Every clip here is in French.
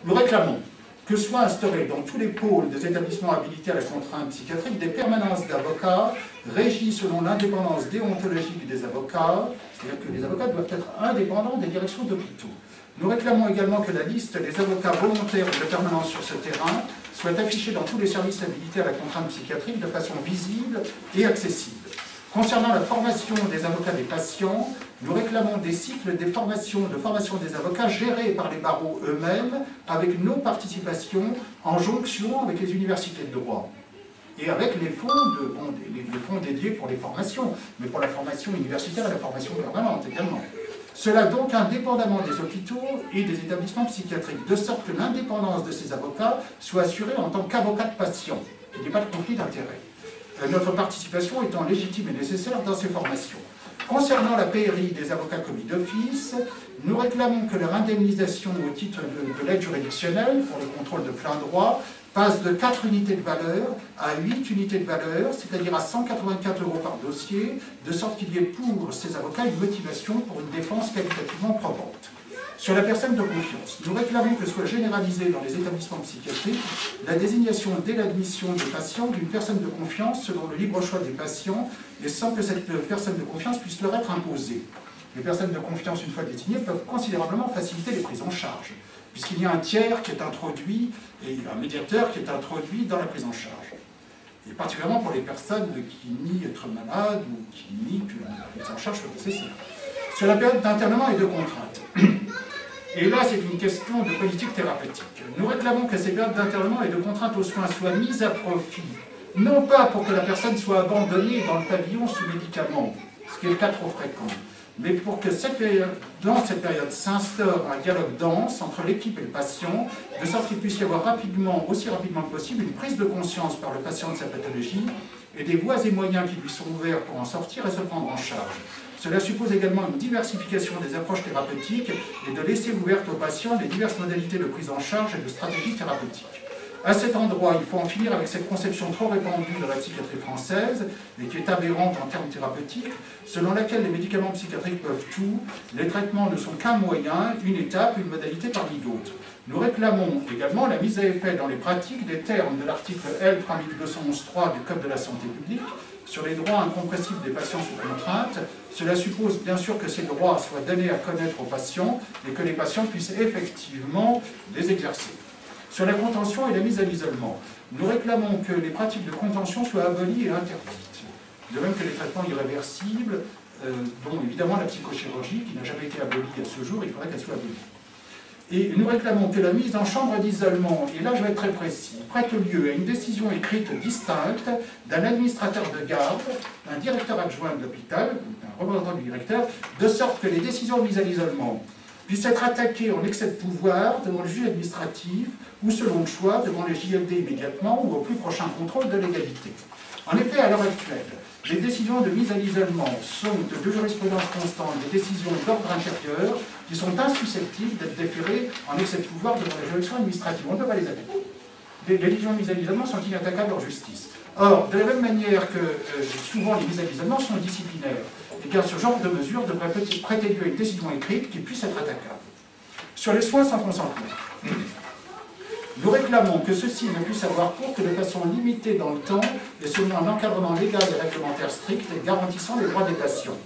Nous réclamons que soient instaurés dans tous les pôles des établissements habilités à la contrainte psychiatrique des permanences d'avocats régies selon l'indépendance déontologique des avocats, c'est-à-dire que les avocats doivent être indépendants des directions d'hôpitaux. Nous réclamons également que la liste des avocats volontaires de permanence sur ce terrain soit affichée dans tous les services habilités à la contrainte psychiatrique de façon visible et accessible. Concernant la formation des avocats des patients, nous réclamons des cycles de formation des avocats gérés par les barreaux eux-mêmes avec nos participations en jonction avec les universités de droit et avec les fonds dédiés pour les formations, mais pour la formation universitaire et la formation permanente également. Cela donc indépendamment des hôpitaux et des établissements psychiatriques, de sorte que l'indépendance de ces avocats soit assurée en tant qu'avocat de patient. Il n'y a pas de conflit d'intérêts. Notre participation étant légitime et nécessaire dans ces formations. Concernant la PRI des avocats commis d'office, nous réclamons que leur indemnisation au titre de l'aide juridictionnelle pour le contrôle de plein droit passe de 4 unités de valeur à 8 unités de valeur, c'est-à-dire à 184 € par dossier, de sorte qu'il y ait pour ces avocats une motivation pour une défense qualitativement probante. Sur la personne de confiance, nous réclamons que soit généralisée dans les établissements psychiatriques la désignation dès l'admission des patients d'une personne de confiance selon le libre choix des patients et sans que cette personne de confiance puisse leur être imposée. Les personnes de confiance, une fois désignées, peuvent considérablement faciliter les prises en charge, puisqu'il y a un tiers qui est introduit et un médiateur qui est introduit dans la prise en charge. Et particulièrement pour les personnes qui nient être malades ou qui nient que la prise en charge soit nécessaire. Sur la période d'internement et de contrainte. Et là, c'est une question de politique thérapeutique. Nous réclamons que ces périodes d'internement et de contrainte aux soins soient mises à profit, non pas pour que la personne soit abandonnée dans le pavillon sous médicaments, ce qui est le cas trop fréquent, mais pour que dans cette période s'instaure un dialogue dense entre l'équipe et le patient, de sorte qu'il puisse y avoir rapidement, aussi rapidement que possible, une prise de conscience par le patient de sa pathologie et des voies et moyens qui lui sont ouverts pour en sortir et se prendre en charge. Cela suppose également une diversification des approches thérapeutiques et de laisser ouvertes aux patients les diverses modalités de prise en charge et de stratégies thérapeutiques. À cet endroit, il faut en finir avec cette conception trop répandue de la psychiatrie française, et qui est aberrante en termes thérapeutiques, selon laquelle les médicaments psychiatriques peuvent tout, les traitements ne sont qu'un moyen, une étape, une modalité parmi d'autres. Nous réclamons également la mise à effet dans les pratiques des termes de l'article L. 3211-3 du Code de la santé publique sur les droits incompressibles des patients sous contrainte. Cela suppose bien sûr que ces droits soient donnés à connaître aux patients et que les patients puissent effectivement les exercer. Sur la contention et la mise à l'isolement, nous réclamons que les pratiques de contention soient abolies et interdites. De même que les traitements irréversibles, dont évidemment la psychochirurgie, qui n'a jamais été abolie à ce jour, il faudrait qu'elle soit abolie. Et nous réclamons que la mise en chambre d'isolement, et là je vais être très précis, prête lieu à une décision écrite distincte d'un administrateur de garde, d'un directeur adjoint de l'hôpital, d'un représentant du directeur, de sorte que les décisions de mise à l'isolement puissent être attaquées en excès de pouvoir devant le juge administratif ou selon le choix devant les JLD immédiatement ou au plus prochain contrôle de légalité. En effet, à l'heure actuelle, les décisions de mise à l'isolement sont de jurisprudence constante des décisions d'ordre intérieur qui sont insusceptibles d'être déférées en excès de pouvoir devant les juridictions administratives. On ne peut pas les attaquer. Les décisions de mise à l'isolement sont inattaquables en justice. Or, de la même manière que souvent les mises à l'isolement sont disciplinaires, eh bien, ce genre de mesure devrait prêter lieu à une décision écrite qui puisse être attaquable. Sur les soins sans consentement, nous réclamons que ceux-ci ne puissent avoir cours que de façon limitée dans le temps et selon un encadrement légal et réglementaire strict et garantissant les droits des patients.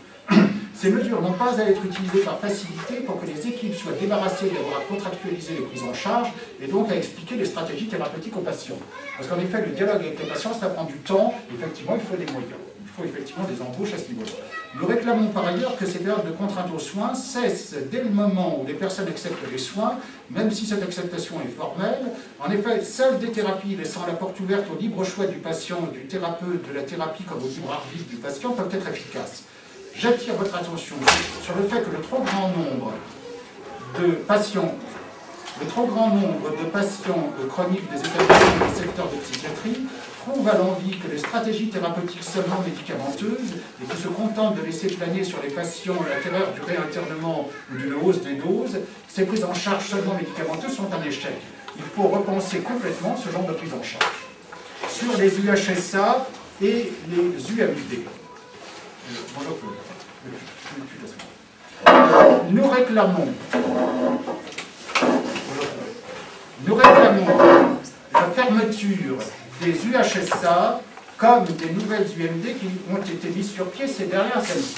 Ces mesures n'ont pas à être utilisées par facilité pour que les équipes soient débarrassées d'avoir à contractualiser les prises en charge et donc à expliquer les stratégies thérapeutiques aux patients. Parce qu'en effet, le dialogue avec les patients, ça prend du temps, effectivement, il faut des moyens. Il faut effectivement des embauches à ce niveau-là. Nous réclamons par ailleurs que ces périodes de contrainte aux soins cessent dès le moment où les personnes acceptent les soins, même si cette acceptation est formelle. En effet, seules des thérapies laissant la porte ouverte au libre choix du patient, du thérapeute, de la thérapie comme au libre arbitre du patient peuvent être efficaces. J'attire votre attention sur le fait que le trop grand nombre de patients chroniques des établissements du secteur de psychiatrie prouve à l'envi que les stratégies thérapeutiques seulement médicamenteuses et qui se contentent de laisser planer sur les patients la terreur du réinternement ou d'une hausse des doses, ces prises en charge seulement médicamenteuses sont un échec. Il faut repenser complètement ce genre de prise en charge. Sur les UHSA et les UMD. Nous réclamons fermeture des UHSA comme des nouvelles UMD qui ont été mises sur pied ces dernières années.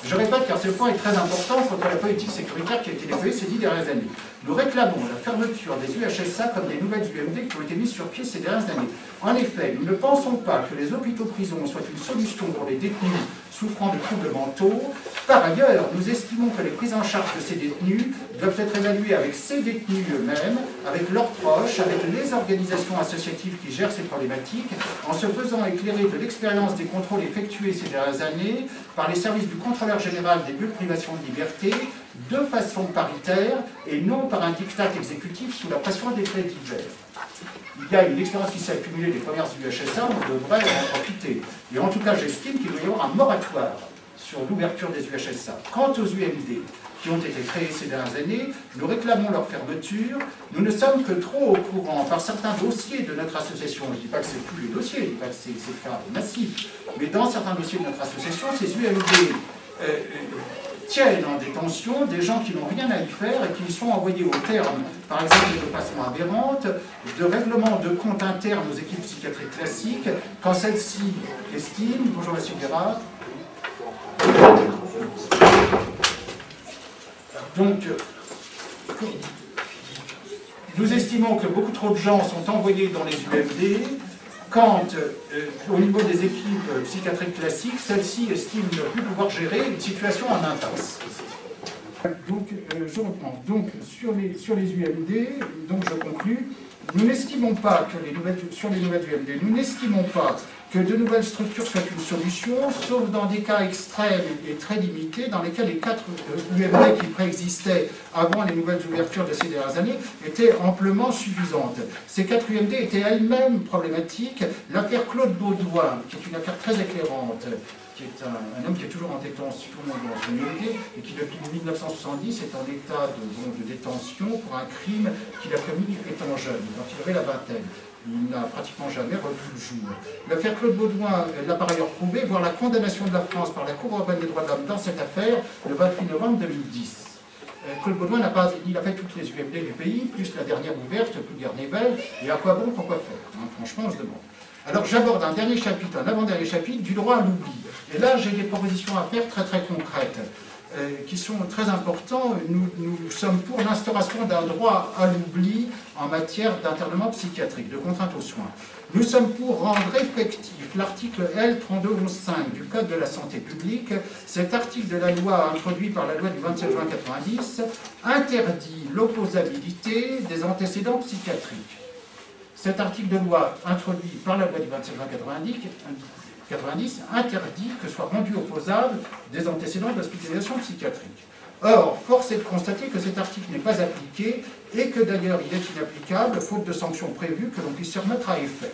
Je répète car ce point est très important quant à la politique sécuritaire qui a été déployée ces 10 dernières années. Nous réclamons la fermeture des UHSA comme des nouvelles UMD qui ont été mises sur pied ces dernières années. En effet, nous ne pensons pas que les hôpitaux-prisons soient une solution pour les détenus souffrant de troubles mentaux. Par ailleurs, nous estimons que les prises en charge de ces détenus doivent être évaluées avec ces détenus eux-mêmes, avec leurs proches, avec les organisations associatives qui gèrent ces problématiques, en se faisant éclairer de l'expérience des contrôles effectués ces dernières années par les services du contrôleur général des lieux de privation de liberté, de façon paritaire et non par un diktat exécutif sous la pression des faits divers. Il y a une expérience qui s'est accumulée des premières UHSA, on devrait en profiter. Et en tout cas, j'estime qu'il doit y avoir un moratoire sur l'ouverture des UHSA. Quant aux UMD qui ont été créés ces dernières années, nous réclamons leur fermeture. Nous ne sommes que trop au courant par certains dossiers de notre association. Je ne dis pas que c'est tous les dossiers, je ne dis pas que c'est le cas massif, mais dans certains dossiers de notre association, ces UMD tiennent en détention des gens qui n'ont rien à y faire et qui sont envoyés au terme, par exemple de façon aberrante, de règlements de comptes internes aux équipes psychiatriques classiques, quand celles-ci estiment, bonjour monsieur Guérard, donc nous estimons que beaucoup trop de gens sont envoyés dans les UMD, quand, au niveau des équipes psychiatriques classiques, celles-ci estiment ne plus pouvoir gérer une situation en impasse. Donc, je reprends. Donc, sur les UMD, donc je conclus, nous n'estimons pas que sur les nouvelles UMD, nous n'estimons pas que de nouvelles structures soient une solution, sauf dans des cas extrêmes et très limités, dans lesquels les 4 UMD qui préexistaient avant les nouvelles ouvertures de ces dernières années étaient amplement suffisantes. Ces 4 UMD étaient elles-mêmes problématiques. L'affaire Claude Baudouin, qui est une affaire très éclairante, qui est un homme qui est toujours en détention dans son UMD et qui depuis 1970 est en état de détention pour un crime qu'il a commis étant jeune, donc il avait la vingtaine. Il n'a pratiquement jamais revu le jour. L'affaire Claude Baudouin l'a par ailleurs prouvé, voire la condamnation de la France par la Cour européenne des droits de l'homme dans cette affaire le 28 novembre 2010. Claude Baudouin il a fait toutes les UMD du pays, plus la dernière ouverte, plus Garnével, et à quoi bon, pourquoi faire, hein, franchement, on se demande. Alors j'aborde un dernier chapitre, un avant-dernier chapitre du droit à l'oubli. Et là, j'ai des propositions à faire très très concrètes, qui sont très importantes. Nous sommes pour l'instauration d'un droit à l'oubli en matière d'internement psychiatrique, de contrainte aux soins. Nous sommes pour rendre effectif l'article L3211.5 du Code de la santé publique. Cet article de la loi introduit par la loi du 27 juin 1990 interdit l'opposabilité des antécédents psychiatriques. Cet article de loi introduit par la loi du 27 juin 1990 interdit que soient rendus opposables des antécédents d'hospitalisation psychiatrique. Or, force est de constater que cet article n'est pas appliqué et que d'ailleurs il est inapplicable, faute de sanctions prévues que l'on puisse se remettre à effet.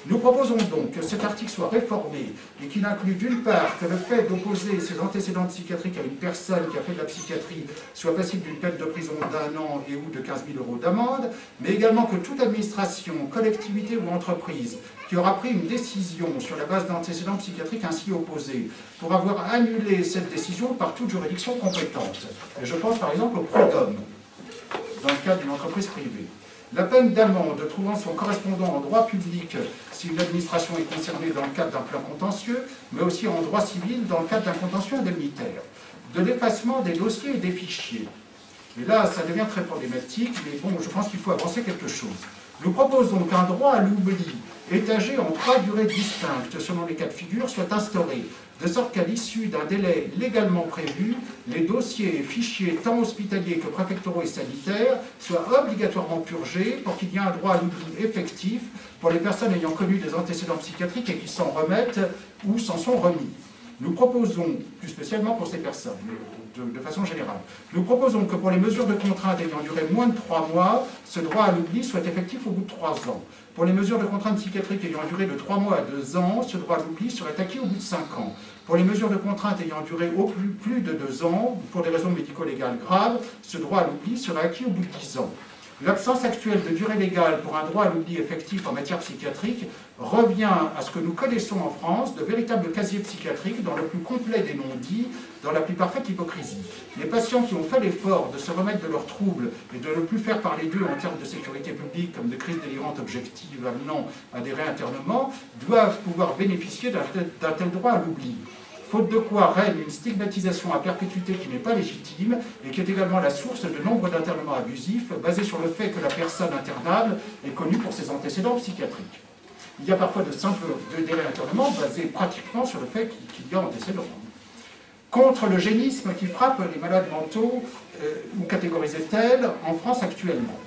Nous proposons donc que cet article soit réformé et qu'il inclue d'une part que le fait d'opposer ses antécédents psychiatriques à une personne qui a fait de la psychiatrie soit passible d'une peine de prison d'1 an et ou de 15 000 € d'amende, mais également que toute administration, collectivité ou entreprise qui aura pris une décision sur la base d'antécédents psychiatriques ainsi opposés pour avoir annulé cette décision par toute juridiction compétente. Et je pense par exemple au prud'homme, dans le cadre d'une entreprise privée. La peine d'amende trouvant son correspondant en droit public si une administration est concernée dans le cadre d'un plan contentieux, mais aussi en droit civil dans le cadre d'un contentieux indemnitaire. De l'effacement des dossiers et des fichiers. Et là, ça devient très problématique, mais bon, je pense qu'il faut avancer quelque chose. Nous proposons qu'un droit à l'oubli étagé en 3 durées distinctes selon les cas de figure soit instauré, de sorte qu'à l'issue d'un délai légalement prévu, les dossiers et fichiers tant hospitaliers que préfectoraux et sanitaires soient obligatoirement purgés pour qu'il y ait un droit à l'oubli effectif pour les personnes ayant connu des antécédents psychiatriques et qui s'en remettent ou s'en sont remis. Nous proposons, plus spécialement pour ces personnes, de façon générale, nous proposons que pour les mesures de contrainte ayant duré moins de 3 mois, ce droit à l'oubli soit effectif au bout de 3 ans. Pour les mesures de contrainte psychiatrique ayant duré de 3 mois à 2 ans, ce droit à l'oubli serait acquis au bout de 5 ans. Pour les mesures de contrainte ayant duré au plus de 2 ans, pour des raisons médico-légales graves, ce droit à l'oubli serait acquis au bout de 10 ans. L'absence actuelle de durée légale pour un droit à l'oubli effectif en matière psychiatrique revient à ce que nous connaissons en France, de véritables casiers psychiatriques dans le plus complet des non-dits, dans la plus parfaite hypocrisie. Les patients qui ont fait l'effort de se remettre de leurs troubles et de ne plus faire parler d'eux en termes de sécurité publique comme de crises délirantes objectives amenant à des réinternements doivent pouvoir bénéficier d'un tel droit à l'oubli. Faute de quoi règne une stigmatisation à perpétuité qui n'est pas légitime et qui est également la source de nombre d'internements abusifs basés sur le fait que la personne internable est connue pour ses antécédents psychiatriques. Il y a parfois de simples réinternements basés pratiquement sur le fait qu'il y a antécédents. Contre l'eugénisme qui frappe les malades mentaux ou catégorisés tels en France actuellement.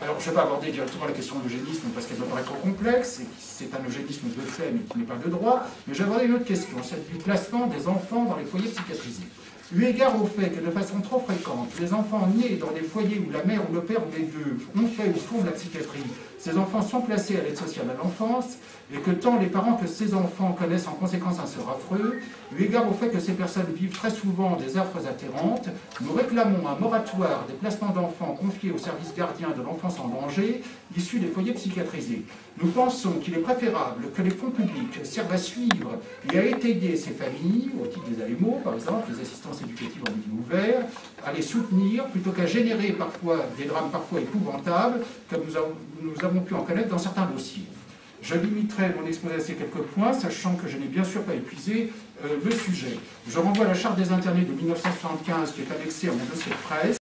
Alors, je ne vais pas aborder directement la question de l'eugénisme parce qu'elle me paraît trop complexe, et c'est un eugénisme de fait mais qui n'est pas de droit, mais je vais aborder une autre question, celle du placement des enfants dans les foyers psychiatrisés. Eu égard au fait que de façon trop fréquente, les enfants nés dans des foyers où la mère ou le père ou les deux ont fait ou font de la psychiatrie, ces enfants sont placés à l'aide sociale à l'enfance, et que tant les parents que ces enfants connaissent en conséquence un sort affreux, eu égard au fait que ces personnes vivent très souvent des affres atterrantes, nous réclamons un moratoire des placements d'enfants confiés au service gardien de l'enfance en danger, issus des foyers psychiatrisés. Nous pensons qu'il est préférable que les fonds publics servent à suivre et à étayer ces familles, au titre des AMO par exemple, les assistances éducatives en milieu ouvert, à les soutenir plutôt qu'à générer parfois des drames parfois épouvantables, comme nous avons pu en connaître dans certains dossiers. Je limiterai mon exposé à ces quelques points, sachant que je n'ai bien sûr pas épuisé le sujet. Je renvoie à la Charte des internés de 1975 qui est annexée à mon dossier de presse.